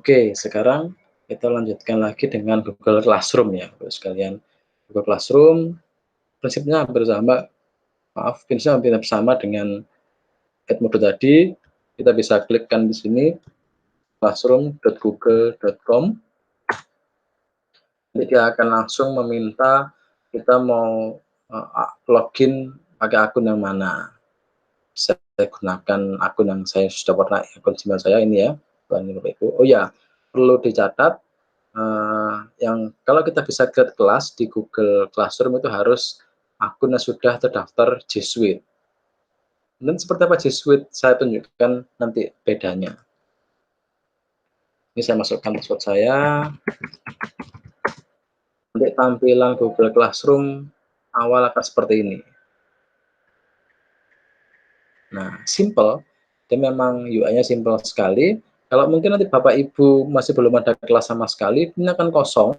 Oke, sekarang kita lanjutkan lagi dengan Google Classroom ya, Bapak sekalian. Google Classroom prinsipnya hampir sama, prinsipnya hampir sama dengan Edmodo tadi. Kita bisa klikkan di sini classroom.google.com. Jadi dia akan langsung meminta kita mau login pakai akun yang mana. Saya gunakan akun yang saya sudah pernah, akun Gmail saya ini ya, Bapak Ibu. Oh ya, perlu dicatat yang kalau kita bisa create kelas di Google Classroom itu harus akunnya sudah terdaftar G Suite. Dan seperti apa G Suite, saya tunjukkan nanti bedanya. Ini saya masukkan password saya. Nanti tampilan Google Classroom awal akan seperti ini. Nah, simple, dan memang UI-nya simple sekali. Kalau mungkin nanti Bapak Ibu masih belum ada kelas sama sekali, ini akan kosong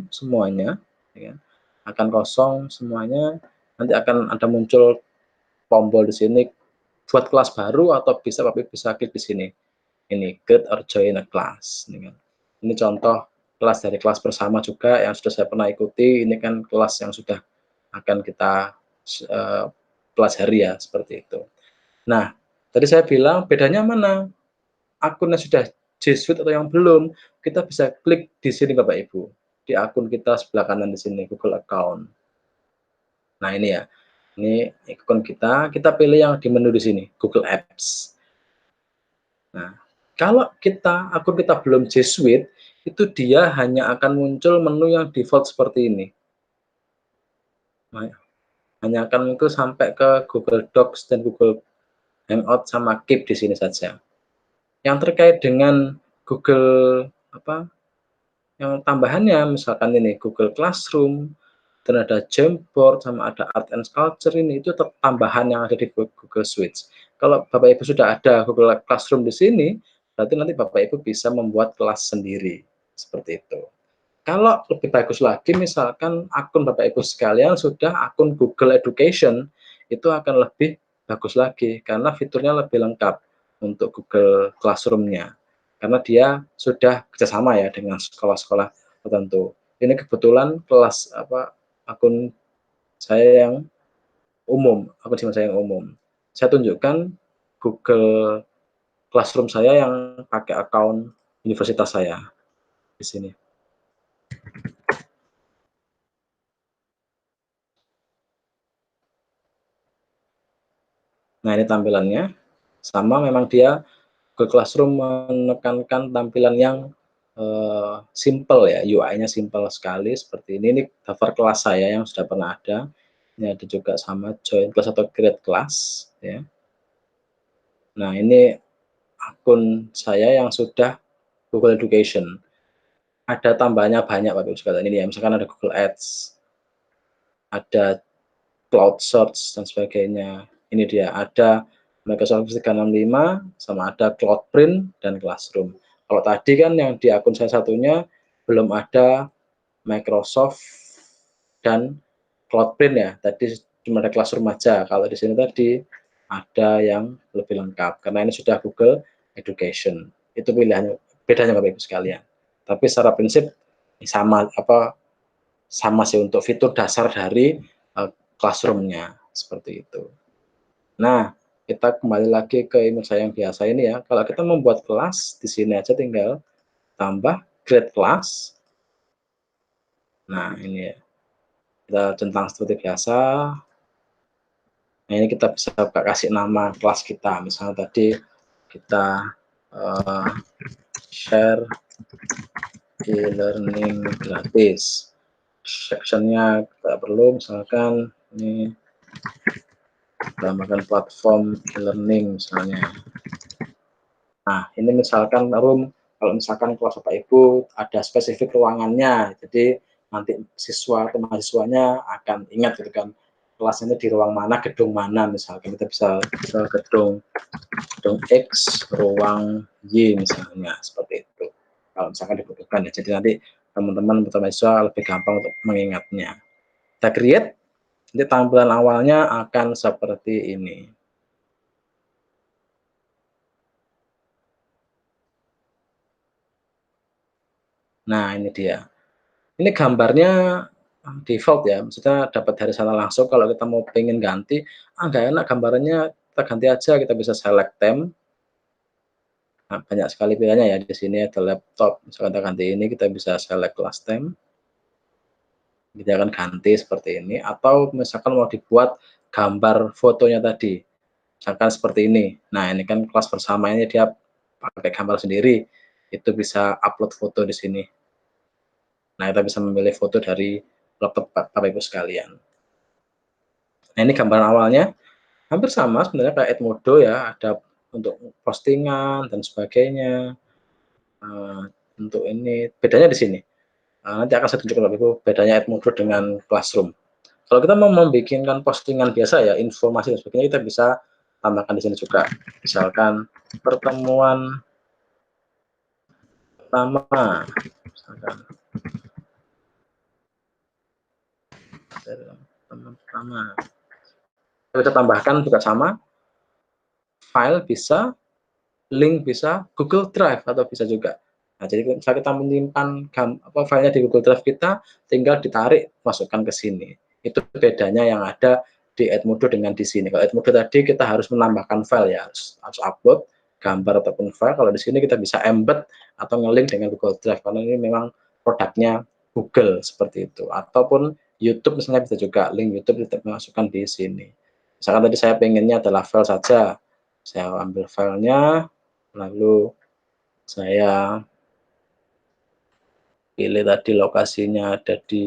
semuanya, ya. Akan kosong semuanya. Nanti akan ada muncul tombol di sini buat kelas baru, atau bisa Bapak Ibu bisa klik di sini. Ini create or join a class. Ini contoh kelas dari kelas bersama juga yang sudah saya pernah ikuti. Ini kan kelas yang sudah akan kita pelajari ya, seperti itu. Nah, tadi saya bilang bedanya mana? Akunnya sudah G Suite atau yang belum, kita bisa klik di sini Bapak Ibu, di akun kita sebelah kanan di sini, Google Account. Nah ini ya, ini akun kita pilih yang di menu di sini, Google Apps. Nah, kalau akun kita belum G Suite, itu dia hanya akan muncul menu yang default seperti ini. Nah, hanya akan muncul sampai ke Google Docs dan Google Hangout sama Keep di sini saja. Yang terkait dengan Google yang tambahannya misalkan ini Google Classroom, dan ada Jamboard sama ada Art and Culture, ini itu tambahan yang ada di Google Suite. Kalau Bapak Ibu sudah ada Google Classroom di sini, berarti nanti Bapak Ibu bisa membuat kelas sendiri seperti itu. Kalau lebih bagus lagi, misalkan akun Bapak Ibu sekalian sudah akun Google Education, itu akan lebih bagus lagi karena fiturnya lebih lengkap untuk Google Classroom-nya. Karena dia sudah kerjasama ya dengan sekolah-sekolah tertentu. Ini kebetulan kelas akun saya yang umum, akun Gmail saya yang umum. Saya tunjukkan Google Classroom saya yang pakai akun universitas saya di sini. Nah, ini tampilannya. Sama, memang dia Google Classroom menekankan tampilan yang simple ya, UI-nya simple sekali seperti ini. Ini daftar kelas saya yang sudah pernah ada. Ini ada juga sama join kelas atau create kelas ya. Nah, ini akun saya yang sudah Google Education. Ada tambahnya banyak Bapak Ibu sekalian ini ya, misalkan ada Google Ads, ada Cloud Search dan sebagainya. Ini dia, ada Microsoft 365 sama ada Cloud Print dan Classroom. Kalau tadi kan yang di akun saya satunya belum ada Microsoft dan Cloud Print ya. Tadi cuma ada Classroom aja. Kalau di sini tadi ada yang lebih lengkap karena ini sudah Google Education. Itu pilihannya, bedanya Bapak Ibu sekalian. Tapi secara prinsip sama sama sih untuk fitur dasar dari Classroom-nya seperti itu. Nah, kita kembali lagi ke email saya yang biasa ini ya. Kalau kita membuat kelas, di sini aja tinggal tambah create class. Nah, ini ya. Kita centang seperti biasa. Nah, ini kita bisa kasih nama kelas kita. Misalnya tadi kita share e-learning gratis. Sectionnya tidak perlu, misalkan ini tambahkan platform e-learning misalnya. Nah, ini misalkan room, kalau misalkan kelas Bapak Ibu ada spesifik ruangannya, jadi nanti siswa atau mahasiswanya akan ingat gitu kan, kelasnya di ruang mana, gedung mana, misalkan kita bisa gedung X, ruang Y misalnya, seperti itu. Kalau misalkan dibutuhkan ya, jadi nanti teman-teman atau mahasiswa lebih gampang untuk mengingatnya. Kita create, nanti tampilan awalnya akan seperti ini. Nah, ini dia. Ini gambarnya default ya, maksudnya dapat dari sana langsung. Kalau kita mau pengen ganti, nggak enak gambarannya, kita ganti aja, kita bisa select theme. Nah, banyak sekali pilihannya ya, di sini ada laptop, misalkan kita ganti ini, kita bisa select class theme, kita akan ganti seperti ini, atau misalkan mau dibuat gambar fotonya tadi, misalkan seperti ini. Nah, ini kan kelas bersama ini dia pakai gambar sendiri, itu bisa upload foto di sini. Nah, kita bisa memilih foto dari laptop Bapak Ibu sekalian. Nah, ini gambaran awalnya, hampir sama sebenarnya kayak Edmodo ya, ada untuk postingan dan sebagainya. Untuk ini, bedanya di sini. Nanti akan saya tunjukkan Bapak Ibu, bedanya Edmodo dengan Classroom. Kalau kita mau membuat postingan biasa ya, informasi dan sebagainya, kita bisa tambahkan di sini juga. Misalkan pertemuan pertama, misalkan pertemuan pertama. Kita tambahkan juga sama, file bisa, link bisa, Google Drive atau bisa juga. Nah, jadi misalnya kita menyimpan filenya di Google Drive kita, tinggal ditarik, masukkan ke sini. Itu bedanya yang ada di Edmodo dengan di sini. Kalau Edmodo tadi kita harus menambahkan file ya, harus upload gambar ataupun file. Kalau di sini kita bisa embed atau nge-link dengan Google Drive, karena ini memang produknya Google seperti itu. Ataupun YouTube misalnya bisa juga, link YouTube kita masukkan di sini. Misalkan tadi saya pengennya adalah file saja, saya ambil filenya, lalu saya pilih tadi lokasinya ada di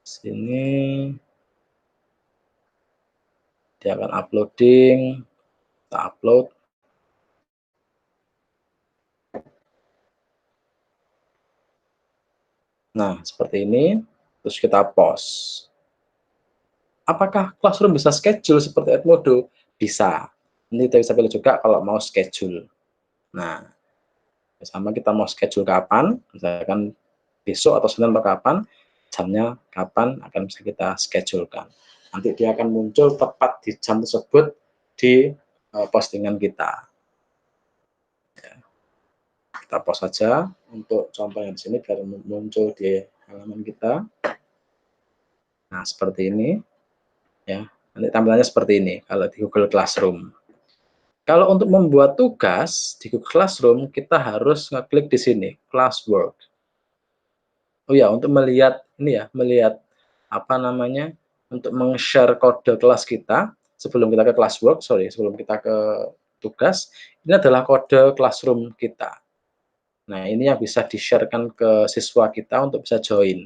sini, dia akan uploading, kita upload. Nah, seperti ini, terus kita post. Apakah Classroom bisa schedule seperti Edmodo? Bisa. Ini kita bisa pilih juga kalau mau schedule. Nah, sama kita mau schedule kapan, misalkan besok atau Senin atau kapan, jamnya kapan akan bisa kita schedulekan. Nanti dia akan muncul tepat di jam tersebut di postingan kita. Ya. Kita post saja untuk contohnya di sini biar muncul di halaman kita. Nah, seperti ini ya. Nanti tampilannya seperti ini kalau di Google Classroom. Kalau untuk membuat tugas di Google Classroom, kita harus ngeklik di sini, Classwork. Oh ya, untuk melihat ini ya, melihat apa namanya, untuk meng-share kode kelas kita sebelum kita ke Classwork, sebelum kita ke tugas, ini adalah kode Classroom kita. Nah, ini yang bisa di-share-kan ke siswa kita untuk bisa join.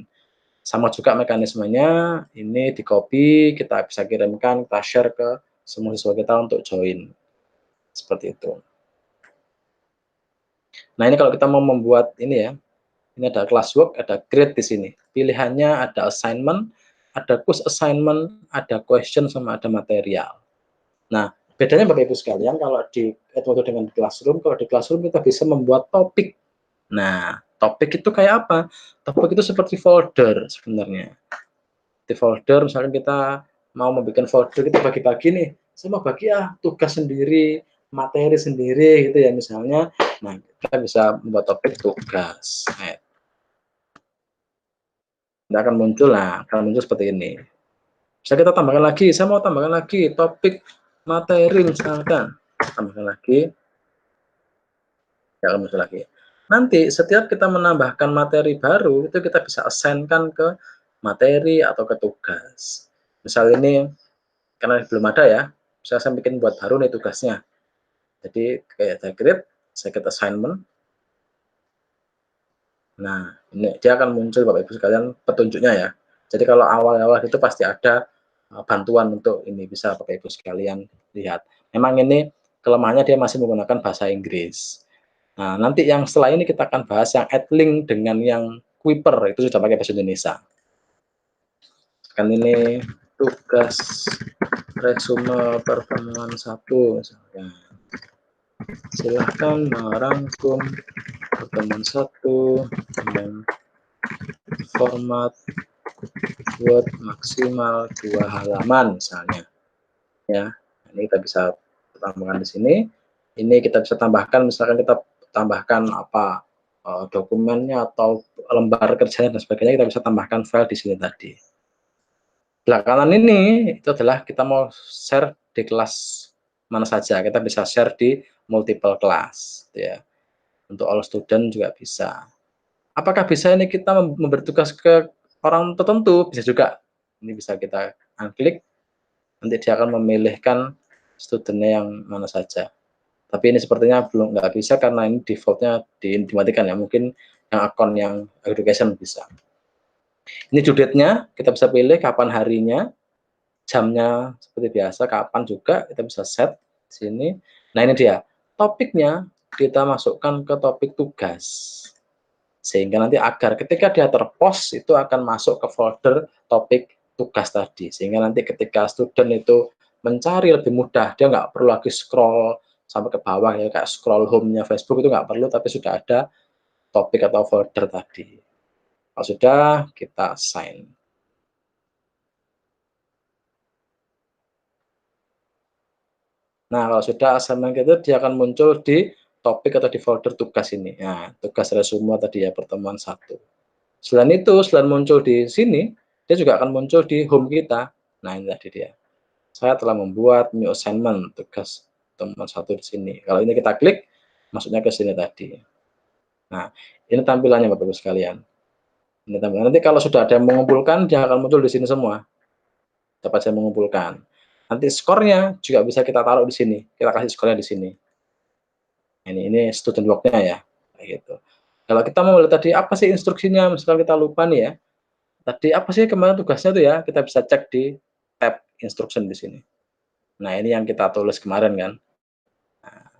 Sama juga mekanismenya, ini di-copy, kita bisa kirimkan, kita share ke semua siswa kita untuk join. Seperti itu. Nah, ini kalau kita mau membuat ini ya, ini ada classwork, ada grade di sini. Pilihannya ada assignment, ada quiz assignment, ada question, sama ada material. Nah, bedanya Bapak Ibu sekalian, kalau di Edmodo dengan di Classroom, kalau di Classroom kita bisa membuat topik. Nah, topik itu kayak apa? Topik itu seperti folder sebenarnya. Di folder, misalnya kita mau membuat folder, kita bagi-bagi nih, saya mau bagi tugas sendiri, materi sendiri gitu ya misalnya. Nah, kita bisa membuat topik tugas. Nah, akan muncul seperti ini. Bisa kita tambahkan lagi, saya mau tambahkan lagi topik materi misalkan. Tambahkan lagi, ya akan muncul lagi. Nanti setiap kita menambahkan materi baru, itu kita bisa assign-kan ke materi atau ke tugas. Misal ini, karena belum ada ya, saya bikin buat baru nih tugasnya. Jadi kayak ada grade, saya get assignment. Nah, ini dia akan muncul Bapak Ibu sekalian petunjuknya ya. Jadi kalau awal-awal itu pasti ada bantuan untuk ini, bisa Bapak Ibu sekalian lihat. Memang ini kelemahannya dia masih menggunakan bahasa Inggris. Nah, nanti yang setelah ini kita akan bahas yang add link dengan yang Kuiper, itu sudah pakai bahasa Indonesia. Kan ini tugas resume pertemuan 1 misalkan. Silahkan merangkum pertemuan 1 dengan format Word maksimal 2 halaman misalnya. Ya, ini kita bisa tambahkan di sini. Ini kita bisa tambahkan, misalkan kita tambahkan apa, dokumennya atau lembar kerjanya dan sebagainya, kita bisa tambahkan file di sini tadi. Belakangan ini itu adalah kita mau share di kelas mana saja, kita bisa share di multiple kelas gitu ya, untuk all student juga bisa. Apakah bisa ini kita memberi tugas ke orang tertentu? Bisa juga. Ini bisa kita klik, nanti dia akan memilihkan studentnya yang mana saja. Tapi ini sepertinya belum nggak bisa karena ini default-nya dimatikan ya, mungkin yang akun yang education bisa. Ini due date-nya, kita bisa pilih kapan harinya, jamnya seperti biasa, kapan juga kita bisa set di sini. Nah ini dia, topiknya kita masukkan ke topik tugas. Sehingga nanti agar ketika dia terpost itu akan masuk ke folder topik tugas tadi. Sehingga nanti ketika student itu mencari lebih mudah, dia nggak perlu lagi scroll sampai ke bawah ya, kayak scroll home-nya Facebook itu nggak perlu, tapi sudah ada topik atau folder tadi. Kalau sudah, kita assign. Nah, kalau sudah assignment gitu, dia akan muncul di topik atau di folder tugas ini. Nah, tugas resume tadi ya, pertemuan 1. Selain itu, selain muncul di sini, dia juga akan muncul di home kita. Nah, ini tadi dia. Saya telah membuat new assignment, tugas teman 1 di sini. Kalau ini kita klik, masuknya ke sini tadi. Nah, ini tampilannya Bapak Ibu sekalian. Ini tampilan. Nanti kalau sudah ada yang mengumpulkan, dia akan muncul di sini semua. Dapat saya mengumpulkan. Nanti skornya juga bisa kita taruh di sini. Kita kasih skornya di sini. Ini student work-nya ya, kayak gitu. Kalau kita mau lihat tadi apa sih instruksinya, misalkan kita lupa nih ya, tadi apa sih kemarin tugasnya tuh ya, kita bisa cek di tab instruction di sini. Nah, ini yang kita tulis kemarin kan. Nah,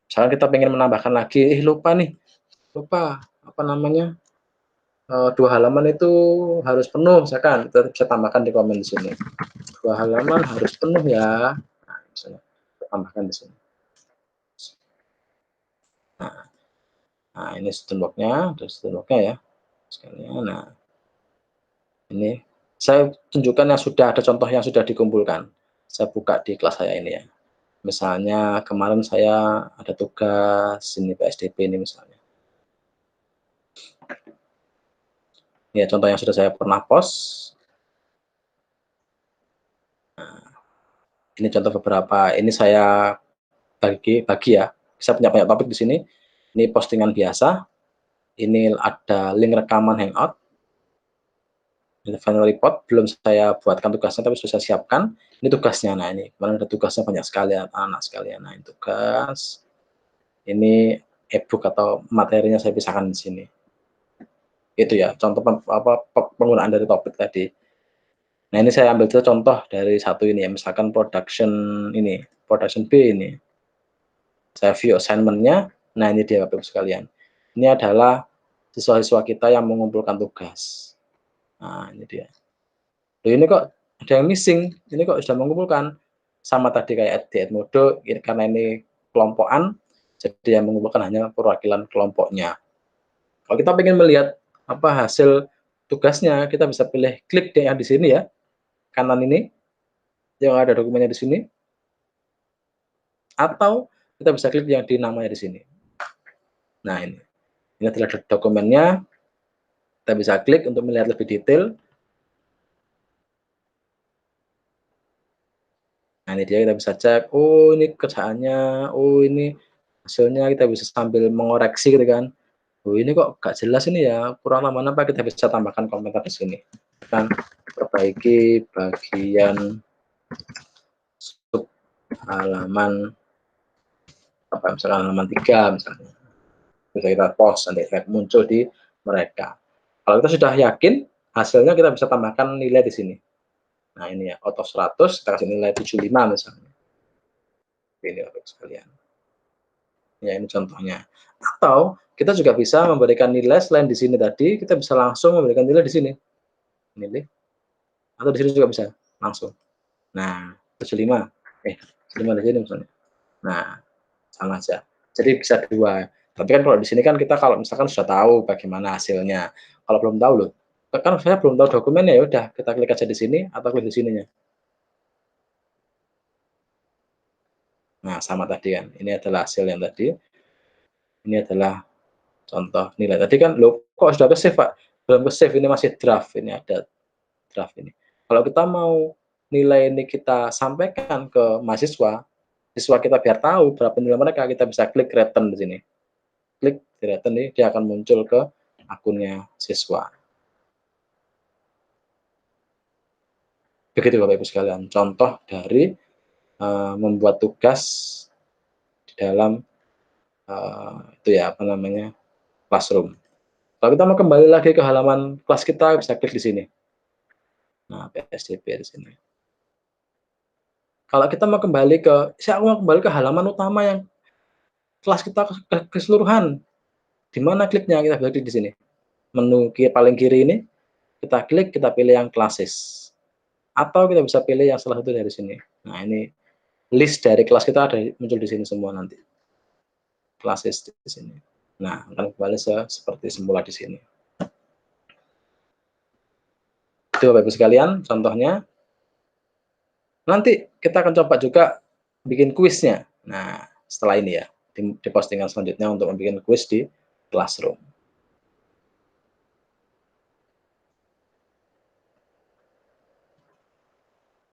misalkan kita pengen menambahkan lagi, lupa nih, lupa apa namanya, 2 halaman itu harus penuh misalkan, kita bisa tambahkan di komen di sini. 2 halaman harus penuh ya. Nah, misalnya kita tambahkan di sini. Nah, ini student work-nya, terus student work-nya ya sekalian. Nah, ini saya tunjukkan yang sudah ada contoh yang sudah dikumpulkan. Saya buka di kelas saya ini ya. Misalnya kemarin saya ada tugas ini PSDB ini misalnya. Ya contoh yang sudah saya pernah post. Nah, ini contoh beberapa, ini saya bagi ya. Saya punya banyak topik di sini. Ini postingan biasa. Ini ada link rekaman Hangout. Final report belum saya buatkan tugasnya tapi sudah saya siapkan. Ini tugasnya. Nah, ini kemarin ada tugasnya banyak sekali anak-anak sekalian. Nah, ini tugas. Ini e-book atau materinya saya pisahkan di sini. Itu ya, contoh penggunaan dari topik tadi. Nah, ini saya ambil contoh dari satu ini ya, misalkan production ini, production B ini. Saya view assignment-nya. Nah, ini dia Bapak Ibu sekalian. Ini adalah siswa-siswa kita yang mengumpulkan tugas. Nah, ini dia. Loh, ini kok ada yang missing, ini kok sudah mengumpulkan. Sama tadi kayak di Edmodo, karena ini kelompokan, jadi yang mengumpulkan hanya perwakilan kelompoknya. Kalau kita ingin melihat apa hasil tugasnya, kita bisa pilih klik yang di sini ya, kanan ini, yang ada dokumennya di sini, atau kita bisa klik yang di namanya di sini. Nah ini adalah dokumennya, kita bisa klik untuk melihat lebih detail. Nah ini dia, kita bisa cek, oh ini kerjaannya, oh ini hasilnya, kita bisa sambil mengoreksi gitu kan. Oh ini kok gak jelas ini ya, kurang tambah apa, kita bisa tambahkan komentar di sini. Kan perbaiki bagian sub halaman apa misalkan halaman 3 misalnya. Bisa kita post nanti muncul di mereka. Kalau kita sudah yakin hasilnya, kita bisa tambahkan nilai di sini. Nah ini ya, auto 100, kita kasih nilai 75 misalnya. Ini Bapak sekalian. Ya ini contohnya. Atau kita juga bisa memberikan nilai selain di sini tadi, kita bisa langsung memberikan nilai di sini. Nilai. Atau di sini juga bisa langsung. Nah, 75. 75 di sini misalnya. Nah, sama aja. Jadi bisa dua. Tapi kan kalau di sini kan kita kalau misalkan sudah tahu bagaimana hasilnya. Kalau belum tahu loh, kan saya belum tahu dokumennya, ya udah kita klik aja di sini atau klik di sininya. Nah, sama tadi kan. Ini adalah hasil yang tadi. Ini adalah contoh nilai. Tadi kan, "Loh kok sudah ke-save, Pak?" Belum ke-save, ini masih draft, ini ada draft ini. Kalau kita mau nilai ini kita sampaikan ke mahasiswa, siswa kita biar tahu berapa nilai mereka, kita bisa klik return di sini. Klik di return ini, dia akan muncul ke akunnya siswa. Begitu Bapak Ibu sekalian, contoh dari, membuat tugas di dalam, itu ya, apa namanya, classroom. Kalau kita mau kembali lagi ke halaman kelas kita, bisa klik di sini. Nah, PSDB di sini. Kalau kita mau kembali ke saya mau kembali ke halaman utama yang kelas kita keseluruhan, di mana kliknya? Kita bisa klik di sini. Menu paling kiri ini, kita klik, kita pilih yang classes. Atau kita bisa pilih yang salah satu dari sini. Nah, ini list dari kelas kita ada muncul di sini semua nanti. Classes di sini. Nah, akan kembali seperti semula di sini. Itu Bapak Ibu sekalian, contohnya. Nanti kita akan coba juga bikin kuisnya. Nah, setelah ini ya, di postingan selanjutnya untuk membuat kuis di Classroom.